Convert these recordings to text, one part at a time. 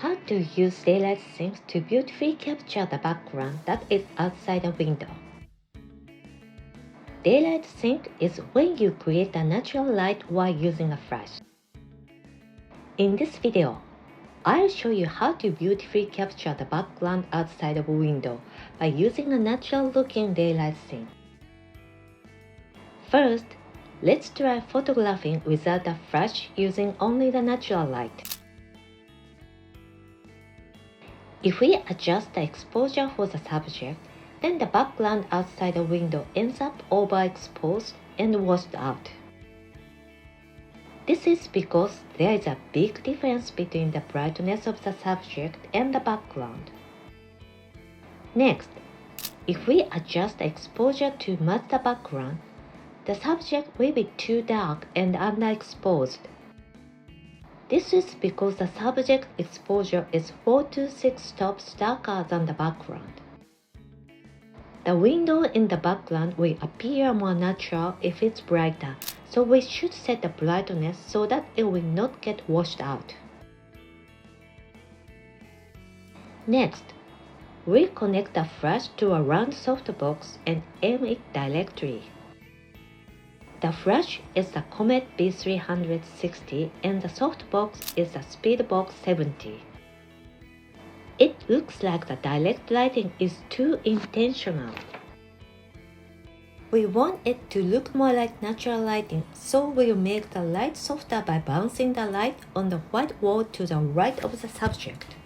How to use daylight scenes to beautifully capture the background that is outside a window. Daylight scene is when you create a natural light while using a flash. In this video, I'll show you how to beautifully capture the background outside of a window by using a natural-looking daylight scene. First, let's try photographing without a flash using only the natural light. If we adjust the exposure for the subject, then the background outside the window ends up overexposed and washed out. This is because there is a big difference between the brightness of the subject and the background. Next, if we adjust the exposure to match the background, the subject will be too dark and underexposed. This is because the subject exposure is 4 to 6 stops darker than the background. The window in the background will appear more natural if it's brighter, so we should set the brightness so that it will not get washed out. Next, we connect the flash to a round softbox and aim it directly. The flash is the Comet B360 and the softbox is the Speedbox 70. It looks like the direct lighting is too intentional. We want it to look more like natural lighting, so we'll make the light softer by bouncing the light on the white wall to the right of the subject.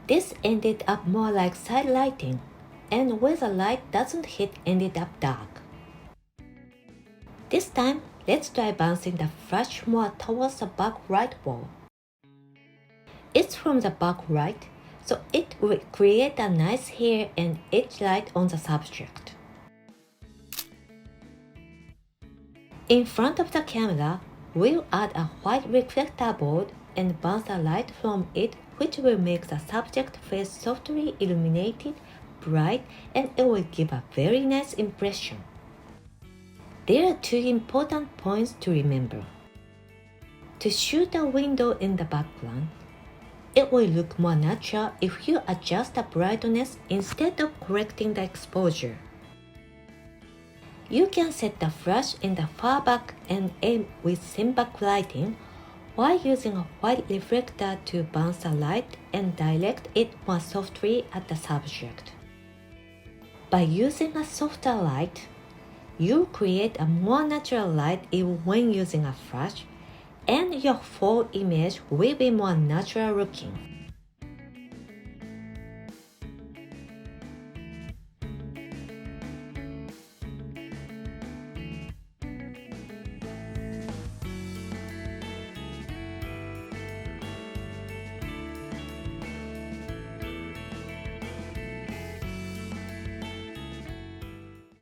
This ended up more like side lighting, and where the light doesn't hit ended up dark. This time, let's try bouncing the flash more towards the back right wall. It's from the back right, so it will create a nice hair and edge light on the subject. In front of the camera, we'll add a white reflector board and bounce a light from it, which will make the subject face softly illuminated, bright, and it will give a very nice impression. There are two important points to remember. To shoot a window in the background, it will look more natural if you adjust the brightness instead of correcting the exposure. You can set the flash in the far back and aim with sim backlighting while using a white reflector to bounce the light and direct it more softly at the subject. By using a softer light, you create a more natural light even when using a flash, and your full image will be more natural looking.